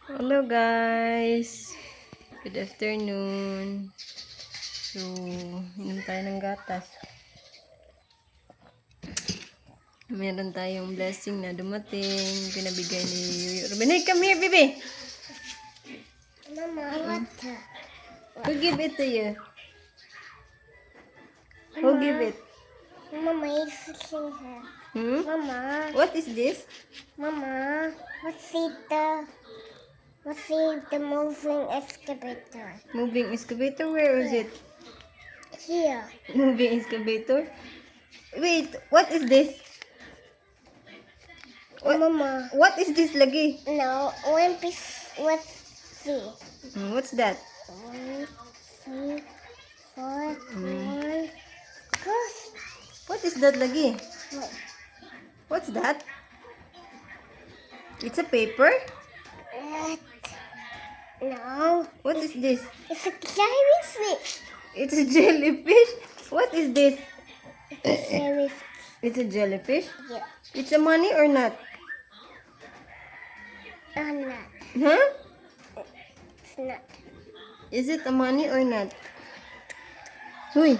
Hello guys, good afternoon. So, inom tayo ng gatas. Meron tayong blessing na dumating, pinabigay ni Yuyo Ruben. Hey, come here, baby! Mama, what? Who give it to you? Who give it? Mama, is fixing her. Mama, What is this? Mama, what's the moving excavator? Moving excavator? Where is it? Here. Moving excavator? Wait, what is this? Mama, What is this lagi? no, one piece, let's see. What's that? 1, 3, 4, 1. Gosh, What is that lagi? what? What's that? It's a paper? What? No, What is this? it's a jellyfish. It's a jellyfish? What is this? It's a jellyfish. It's a jellyfish? Yeah, It's a money or not? not. Huh? It's not. Is it a money or not? Huy.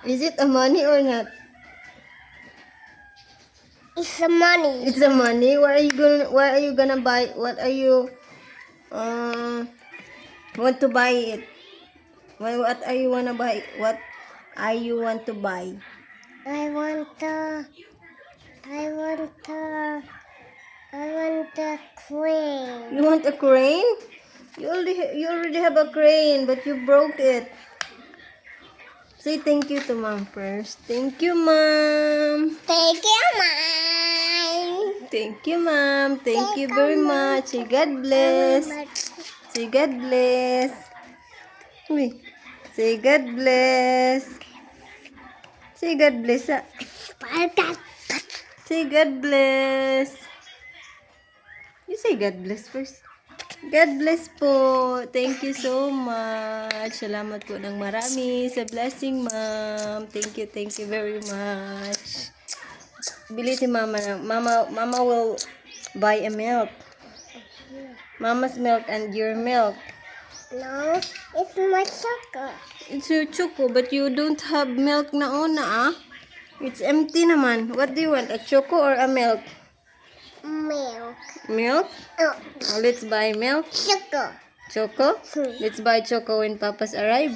Is it a money or not? It's a money. It's a money. Where are you gonna buy? What are you want to buy it? What are you wanna buy? What are you want to buy? I want a crane. You want a crane? You already have a crane, but you broke it. Say thank you to mom first. Thank you, mom. Take it, mine. Thank you, mom. Thank you very much. Say God bless. Say God bless. Uy. Say God bless. Say God bless. Say God bless. You say God bless first. God bless po. Thank you so much. Salamat po ng marami sa blessing, ma'am. Thank you very much. Bili si mama na. Mama will buy a milk. Mama's milk and your milk. No, it's my sucker. It's your choco, but you don't have milk na una, ah? It's empty naman. What do you want? A choco or a milk? Milk. Milk? Oh, Oh, let's buy milk. sugar. Choco? Let's buy choco when papa's arrive.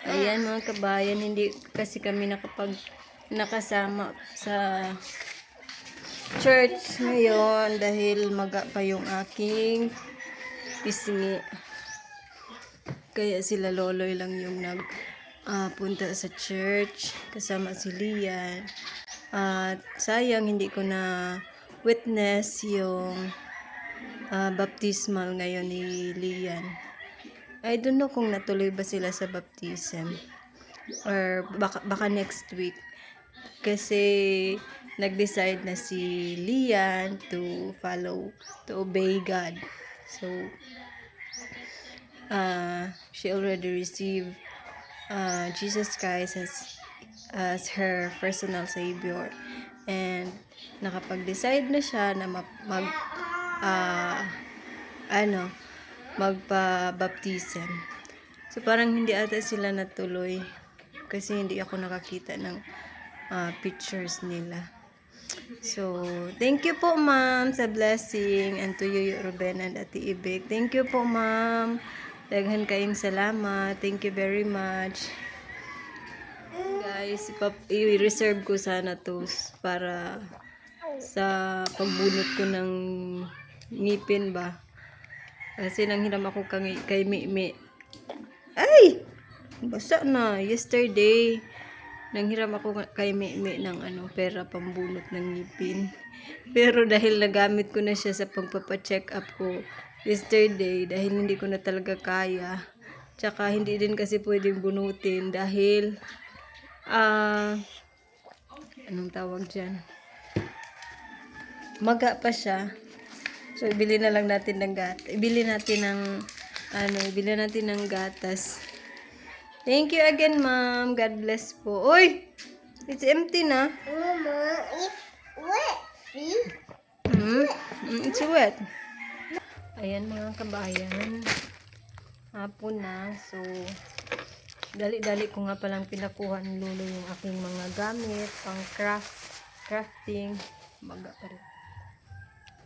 Ayan mga kabayan, hindi kasi kami nakasama sa church ngayon dahil maga pa yung aking pisngi. Kaya sila loloy lang yung punta sa church kasama si Lian. At sayang hindi ko na witness yung baptismal ngayon ni Lian. I don't know kung natuloy ba sila sa baptism or baka next week. Kasi nag-decide na si Lian to obey God. So, she already received Jesus Christ as her personal savior, and nakapag-decide na siya na magpa-baptism. So parang hindi ata sila natuloy kasi hindi ako nakakita ng pictures nila. So, thank you po ma'am sa blessing, and to you Ruben and Ate Ibig. Thank you po ma'am. Daghan kayong salamat. Thank you very much. Guys, i-reserve ko sana to para sa pagbunot ko ng ngipin ba. Kasi nanghiram ako kay Mimi. Ay! Basa na. Yesterday, nanghiram ako kay Mimi ng pera pambunot ng ngipin. Pero dahil nagamit ko na siya sa pagpapacheck up ko yesterday, dahil hindi ko na talaga kaya. Tsaka hindi din kasi pwedeng bunutin dahil anong tawag dyan? Maga pa siya. So, ibili na lang natin ng ibili natin ng gatas. Thank you again, ma'am. God bless po. Oy! It's empty na. Mama, it's wet. See? It's wet. Ayan mga kabayan. Hapon na. So, dali-dali ko nga palang pinakuha ni Lolo yung aking mga gamit, pang crafting. Maga pa rin.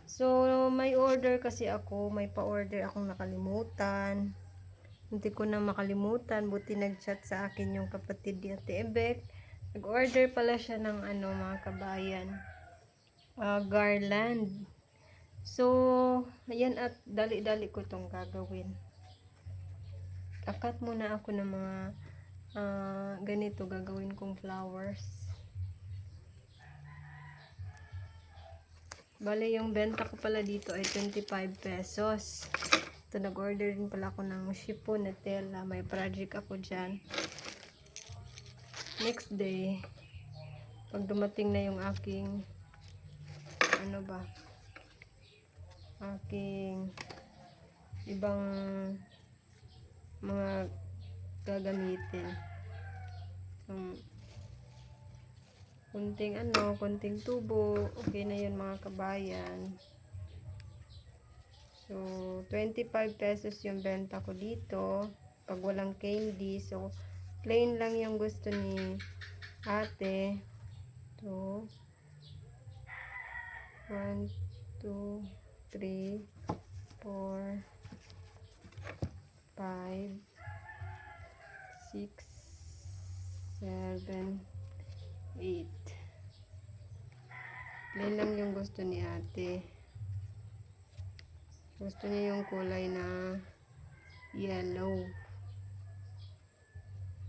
So, may order kasi ako. May pa-order akong nakalimutan. Hindi ko na makalimutan. Buti nag-chat sa akin yung kapatid ni Ate Ebek. Nag-order pala siya ng mga kabayan. Garland. So, ayan at dali-dali ko itong gagawin. Kakat muna ako ng mga ganito gagawin kong flowers. Bale, yung benta ko pala dito ay 25 pesos. Ito, nag-order din pala ako ng chiffon na tela. May project ako dyan. Next day, pag dumating na yung aking aking ibang mga gagamitin. Kunting tubo, okay na yun mga kabayan. So, 25 pesos yung benta ko dito pag walang candy. So, plain lang yung gusto ni ate. So, 1, 2, 3, 4, 5, 6, 7, 8. Plain lang yung gusto ni ate. Gusto niya yung kulay na yellow.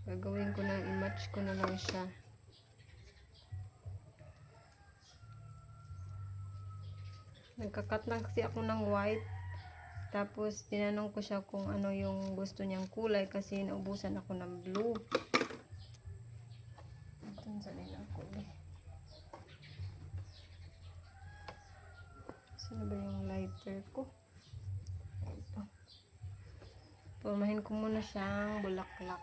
Gagawin ko na, i-match ko na lang siya. Nagkakat lang kasi ako ng white. Tapos, tinanong ko siya kung ano yung gusto niyang kulay kasi naubusan ako ng blue. Saan ba yung lighter ko? Ito. Formahin ko muna siyang bulaklak.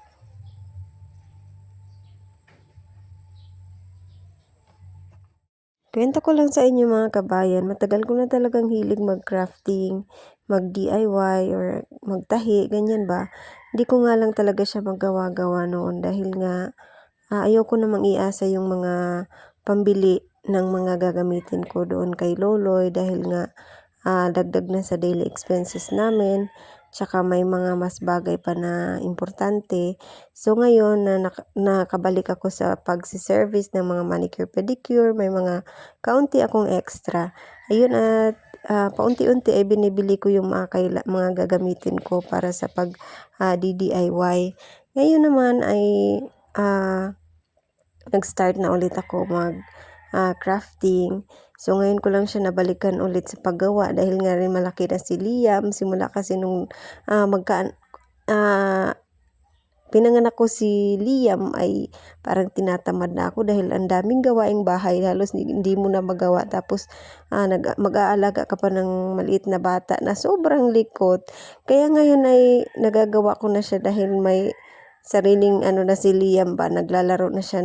Kwento ko lang sa inyo mga kabayan, matagal ko na talagang hilig mag-crafting, mag-DIY or magtahi, ganyan ba. Hindi ko nga lang talaga siya magawa-gawa noon dahil nga ayoko namang iasa yung mga pambili ng mga gagamitin ko doon kay Loloy dahil nga dagdag na sa daily expenses namin. Tsaka may mga mas bagay pa na importante. So ngayon na nakabalik ako sa pagsiservice ng mga manicure pedicure, may mga kaunti akong extra. Ayun at paunti-unti ay binibili ko yung mga gagamitin ko para sa pag DIY. Ngayon naman ay nag-start na ulit ako mag crafting. So, ngayon ko lang siya nabalikan ulit sa paggawa dahil nga rin malaki na si Liam. Simula kasi nung pinanganak ko si Liam ay parang tinatamad na ako dahil ang daming gawaing bahay. Halos hindi mo na magawa. Tapos, mag-aalaga ka pa ng maliit na bata na sobrang likot. Kaya ngayon ay nagagawa ko na siya dahil may sariling na si Liam ba. Naglalaro na siya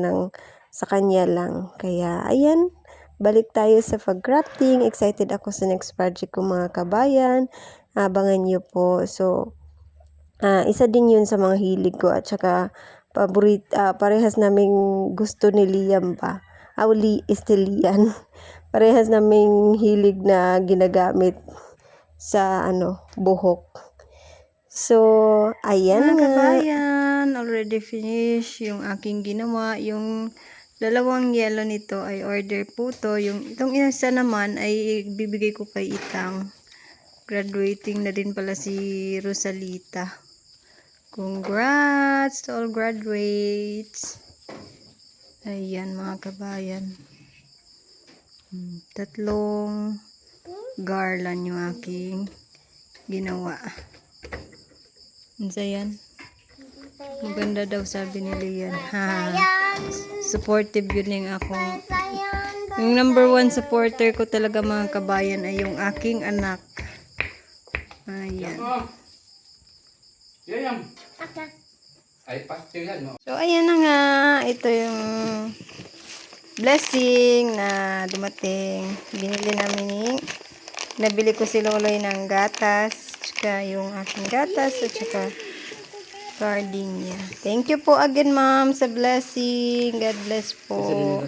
sa kanya lang. Kaya, ayan. Balik tayo sa pag-crafting. Excited ako sa next project ko mga kabayan. Abangan nyo po. So, isa din yun sa mga hilig ko. At saka, parehas naming gusto ni Liam ba? Estelian. Parehas naming hilig na ginagamit sa buhok. So, ayan mga kabayan. Already finished yung aking ginawa. Yung dalawang yellow nito ay order po to. Itong isa naman ay bibigay ko kay Itang. Graduating na din pala si Rosalita. Congrats to all graduates. Ayan mga kabayan. 3 garland yung aking ginawa. Ayan. Maganda daw sabi ni Lian. Supportive yun yung akong. Yung number 1 supporter ko talaga mga kabayan ay yung aking anak. Ayan. Okay. Ay, pastilan, no? So, ayan na nga. Ito yung blessing na dumating. Binili namin nabili ko si Loloy ng gatas, tsaka yung aking gatas, at tsaka gardenia. Thank you po again, ma'am, sa blessing. God bless po.